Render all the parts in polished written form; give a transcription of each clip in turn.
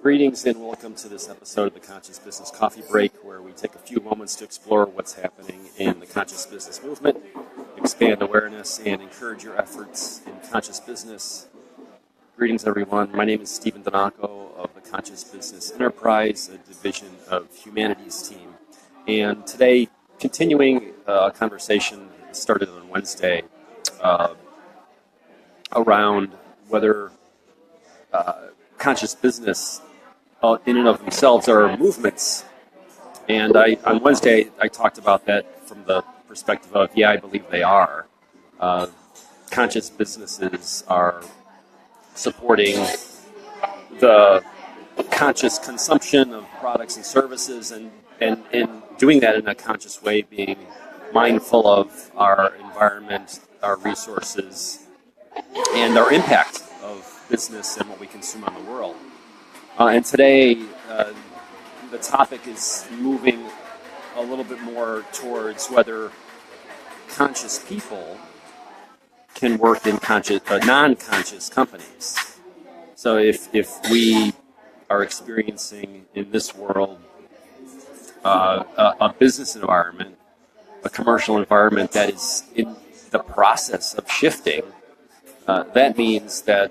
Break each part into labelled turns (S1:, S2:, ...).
S1: Greetings and welcome to this episode of the Conscious Business Coffee Break, where we take a few moments to explore what's happening in the conscious business movement, expand awareness, and encourage your efforts in conscious business. Greetings, everyone. My name is Stephen Donaco of the Conscious Business Enterprise, a division of Humanities team. And today, continuing a conversation that started on Wednesday around whether conscious business in and of themselves are movements. And on Wednesday, I talked about that from the perspective of, I believe they are. Conscious businesses are supporting the conscious consumption of products and services, and doing that in a conscious way, being mindful of our environment, our resources, and our impact of business and what we consume on the world. And today, the topic is moving a little bit more towards whether conscious people can work in non-conscious companies. So if we are experiencing in this world a business environment, a commercial environment that is in the process of shifting, that means that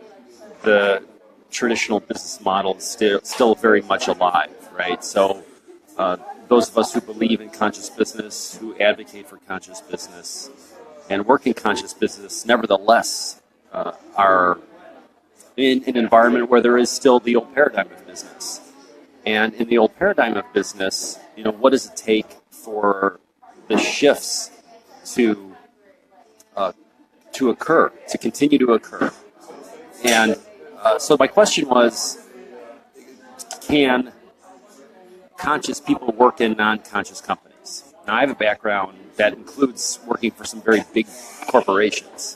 S1: the traditional business model is still very much alive, right? So those of us who believe in conscious business, who advocate for conscious business, and work in conscious business, nevertheless, are in an environment where there is still the old paradigm of business. And in the old paradigm of business, what does it take for the shifts to occur, to continue to occur? And so my question was, can conscious people work in non-conscious companies? Now, I have a background that includes working for some very big corporations,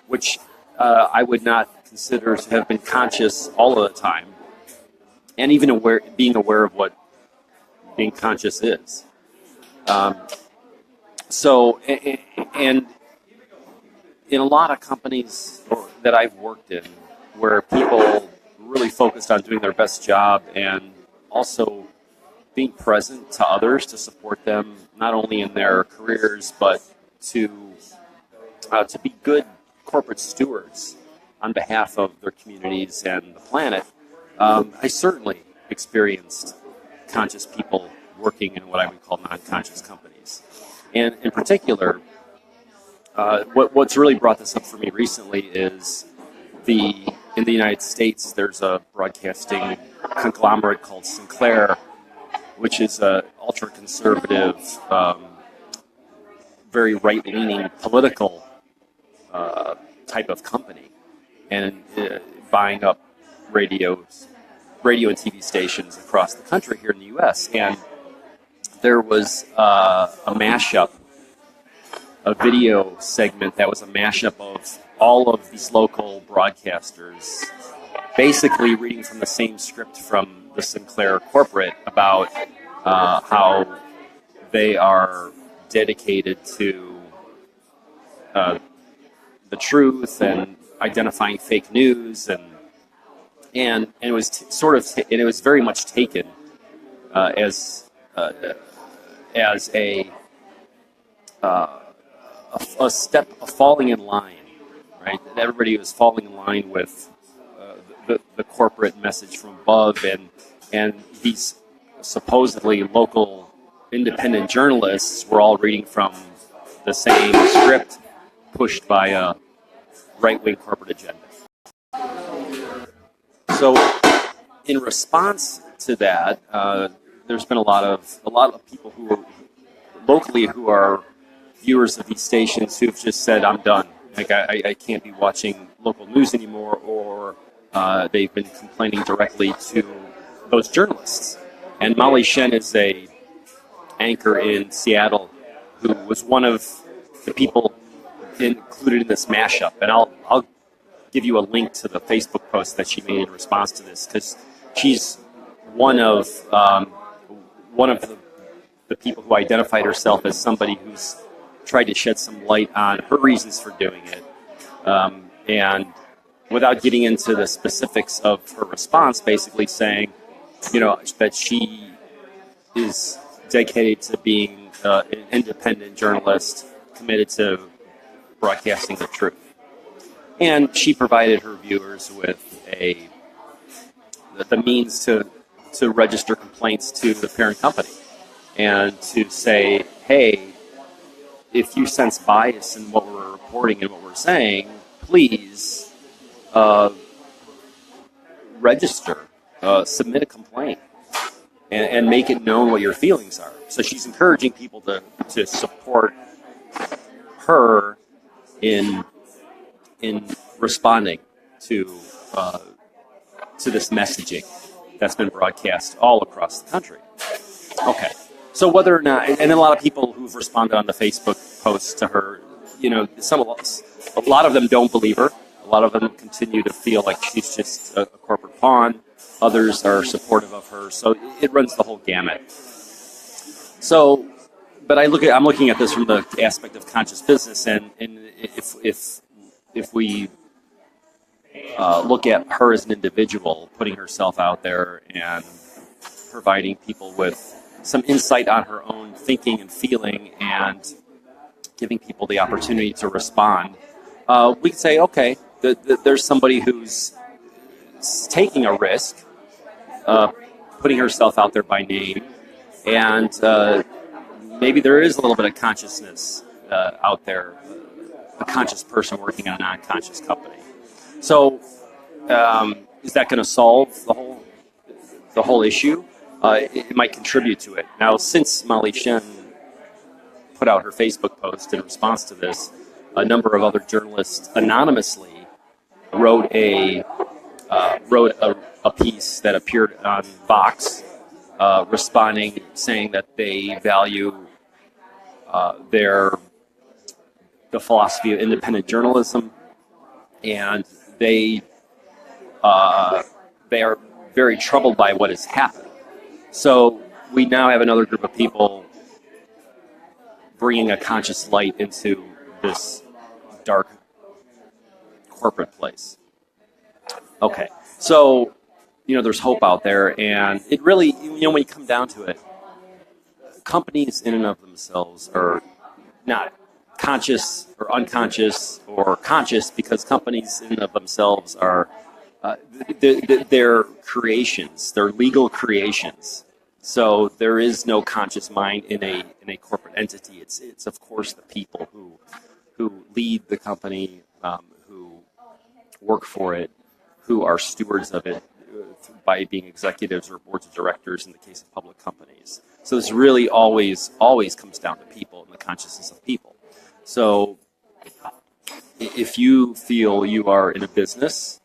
S1: which I would not consider to have been conscious all of the time, and even being aware of what being conscious is. And in a lot of companies that I've worked in, where people really focused on doing their best job and also being present to others to support them, not only in their careers, but to be good corporate stewards on behalf of their communities and the planet. I certainly experienced conscious people working in what I would call non-conscious companies. And in particular, what's really brought this up for me recently is in the United States, there's a broadcasting conglomerate called Sinclair, which is an ultra-conservative, very right-leaning political type of company, and buying up radio and TV stations across the country here in the U.S. And there was a mashup, a video segment that was a mashup of all of these local broadcasters basically reading from the same script from the Sinclair corporate about how they are dedicated to the truth and identifying fake news, and it was and it was very much taken as a falling in line, right? That everybody was falling in line with the corporate message from above, and these supposedly local independent journalists were all reading from the same script pushed by a right-wing corporate agenda. So, in response to that, there's been a lot of people who are locally who are viewers of these stations who've just said, "I'm done. Like I can't be watching local news anymore," or they've been complaining directly to those journalists. And Molly Shen is a anchor in Seattle who was one of the people included in this mashup. And I'll give you a link to the Facebook post that she made in response to this, because she's one of the people who identified herself as somebody who's tried to shed some light on her reasons for doing it. And without getting into the specifics of her response, basically saying, that she is dedicated to being an independent journalist committed to broadcasting the truth. And she provided her viewers with the means to register complaints to the parent company and to say, hey, if you sense bias in what we're reporting and what we're saying, please register, submit a complaint, and make it known what your feelings are. So she's encouraging people to support her in responding to this messaging that's been broadcast all across the country. Okay, so whether or not, and a lot of people who've responded on the Facebook posts to her, a lot of them don't believe her. A lot of them continue to feel like she's just a corporate pawn. Others are supportive of her. So it runs the whole gamut. So, but I'm looking at this from the aspect of conscious business, and if we look at her as an individual, putting herself out there and providing people with some insight on her own thinking and feeling, and giving people the opportunity to respond, we can say, okay, there's somebody who's taking a risk, putting herself out there by name, and maybe there is a little bit of consciousness out there, a conscious person working on a non-conscious company. So, is that going to solve the whole issue? It might contribute to it. Now, since Molly Shen put out her Facebook post in response to this, a number of other journalists anonymously wrote a piece that appeared on Vox, responding, saying that they value the philosophy of independent journalism, and they are very troubled by what has happened. So we now have another group of people bringing a conscious light into this dark corporate place. Okay, so there's hope out there, and it really, when you come down to it, companies in and of themselves are not conscious or unconscious or conscious, because companies in and of themselves are they're creations, they're legal creations. So there is no conscious mind in a corporate entity. It's of course the people who lead the company, who work for it, who are stewards of it by being executives or boards of directors in the case of public companies. So this really always comes down to people and the consciousness of people. So if you feel you are in a business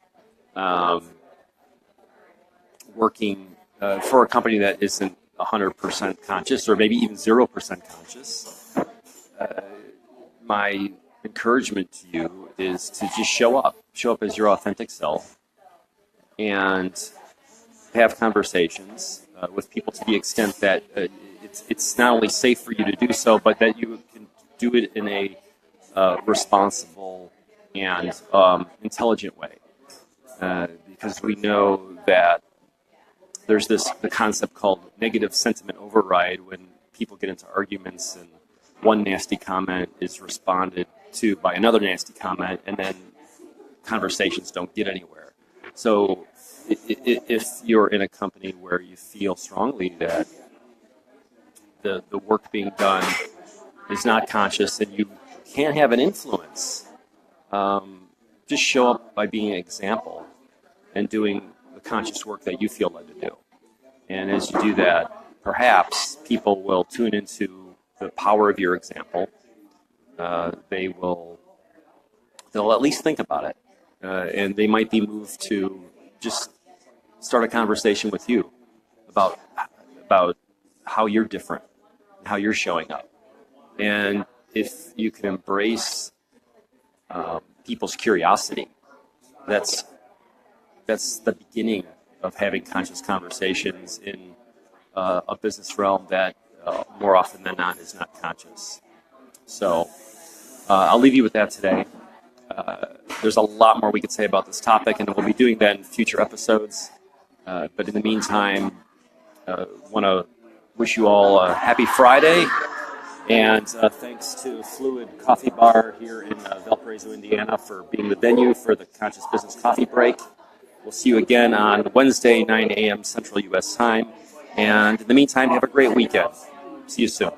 S1: working for a company that isn't 100% conscious, or maybe even 0% conscious, my encouragement to you is to just show up as your authentic self, and have conversations with people to the extent that it's not only safe for you to do so, but that you can do it in a responsible and intelligent way. Because we know that there's the concept called negative sentiment override, when people get into arguments and one nasty comment is responded to by another nasty comment, and then conversations don't get anywhere. So if you're in a company where you feel strongly that the work being done is not conscious and you can't have an influence, just show up by being an example and doing the conscious work that you feel led to do. And as you do that, perhaps people will tune into the power of your example. They'll at least think about it, and they might be moved to just start a conversation with you about how you're different, how you're showing up. And if you can embrace people's curiosity, that's the beginning of having conscious conversations in a business realm that more often than not is not conscious. So I'll leave you with that today. There's a lot more we could say about this topic, and we'll be doing that in future episodes. But in the meantime, Want to wish you all a happy Friday. And thanks to Fluid Coffee Bar here in Valparaiso, Indiana, for being the venue for the Conscious Business Coffee Break. We'll see you again on Wednesday, 9 a.m. Central U.S. time. And in the meantime, have a great weekend. See you soon.